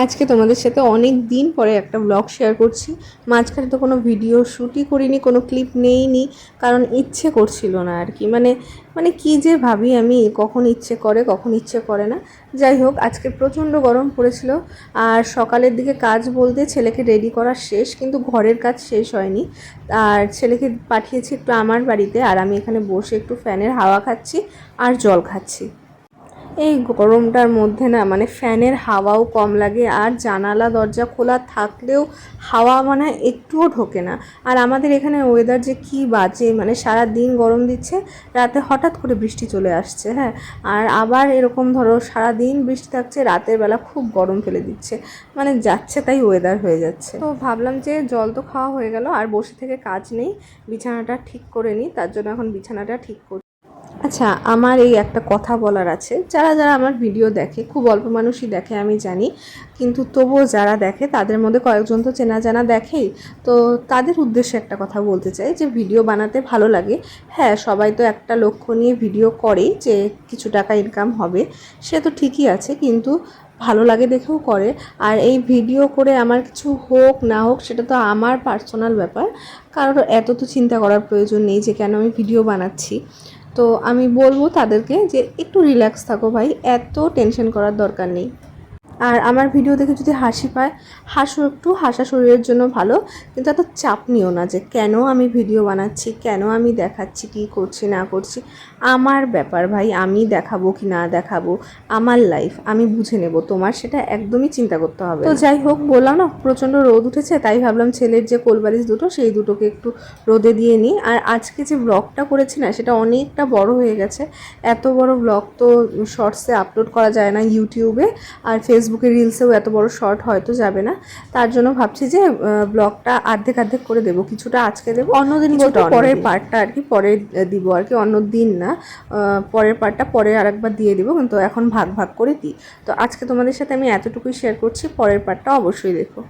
আজকে তোমাদের সাথে অনেক দিন পরে একটা ব্লগ শেয়ার করছি। মাঝখানে তো কোনো ভিডিও শ্যুটই করিনি, কোনো ক্লিপ নেইনি, কারণ ইচ্ছে করছিল না আর কি। মানে কি যে ভাবি আমি, কখন ইচ্ছে করে কখন ইচ্ছে করে না। যাই হোক, আজকে প্রচণ্ড গরম পড়েছিল। আর সকালের দিকে কাজ বলতে ছেলেকে রেডি করা শেষ, কিন্তু ঘরের কাজ শেষ হয়নি। আর ছেলেকে পাঠিয়েছি একটু আমার বাড়িতে, আর আমি এখানে বসে একটু ফ্যানের হাওয়া খাচ্ছি আর জল খাচ্ছি। এই গরমটার মধ্যে না, মানে ফ্যানের হাওয়াও কম লাগে, আর জানালা দরজা খোলা থাকলেও হাওয়া মানে একটুও ঢোকে না। আর আমাদের এখানে ওয়েদার যে কি বাজে, মানে সারা দিন গরম দিচ্ছে, রাতে হঠাৎ করে বৃষ্টি চলে আসছে, হ্যাঁ, আর আবার এরকম ধরো সারা দিন বৃষ্টি থাকছে, রাতের বেলা খুব গরম ফেলে দিচ্ছে, মানে যাচ্ছে তাই ওয়েদার হয়ে যাচ্ছে। তো ভাবলাম যে জল তো খাওয়া হয়ে গেল, আর বসে থেকে কাজ নেই, বিছানাটা ঠিক করে নিই, তার জন্য এখন বিছানাটা ঠিক করি। আচ্ছা, আমার এই একটা কথা বলার আছে। যারা যারা আমার ভিডিও দেখে, খুব অল্প মানুষই দেখে আমি জানি, কিন্তু তবুও যারা দেখে তাদের মধ্যে কয়েকজন তো চেনা জানা দেখেই। তো তাদের উদ্দেশ্যে একটা কথা বলতে চাই যে ভিডিও বানাতে ভালো লাগে। হ্যাঁ, সবাই তো একটা লক্ষ্য নিয়ে ভিডিও করেই যে কিছু টাকা ইনকাম হবে, সে তো ঠিকই আছে, কিন্তু ভালো লাগে দেখেও করে। আর এই ভিডিও করে আমার কিছু হোক না হোক সেটা তো আমার পার্সোনাল ব্যাপার, কারোর এত তো চিন্তা করার প্রয়োজন নেই যে কেন আমি ভিডিও বানাচ্ছি। তো আমি বলবো তাদেরকে যে একটু রিল্যাক্স থাকো ভাই, এত টেনশন করার দরকার নেই। আর আমার ভিডিও দেখে যদি হাসি পায়, হাসো একটু, হাসা শরীরের জন্য ভালো, কিন্তু এত চাপ নিও না যে কেন আমি ভিডিও বানাচ্ছি, কেন আমি দেখাচ্ছি কী করছি না করছি। আমার ব্যাপার ভাই, আমি দেখাবো কি না দেখাবো, আমার লাইফ, আমি বুঝে নেব, তোমার সেটা একদমই চিন্তা করতে হবে। তো যাই হোক, বললাম না প্রচণ্ড রোদ উঠেছে, তাই ভাবলাম ছেলের যে কোলবালিশ দুটো, সেই দুটোকে একটু রোদে দিয়ে নিই। আর আজকে যে ব্লগটা করেছি না, সেটা অনেকটা বড় হয়ে গেছে। এত বড় ব্লগ তো শর্টসে আপলোড করা যায় না ইউটিউবে, আর ফেসবুকে রিলসেও এত বড় শর্ট হয়তো যাবে না। তার জন্য ভাবছি যে ব্লগটা অর্ধেক অর্ধেক করে দেবো, কিছুটা আজকে দেবো, অন্যদিন বলতে পরের পার্টটা আর কি পরে দিব আর কি, অন্য দিন না, পরের পার্টটা পরে আরেকবার দিয়ে দেবো, কিন্তু এখন ভাগ ভাগ করে দিই। তো আজকে তোমাদের সাথে আমি এতটুকুই শেয়ার করছি, পরের পার্টটা অবশ্যই দেখো।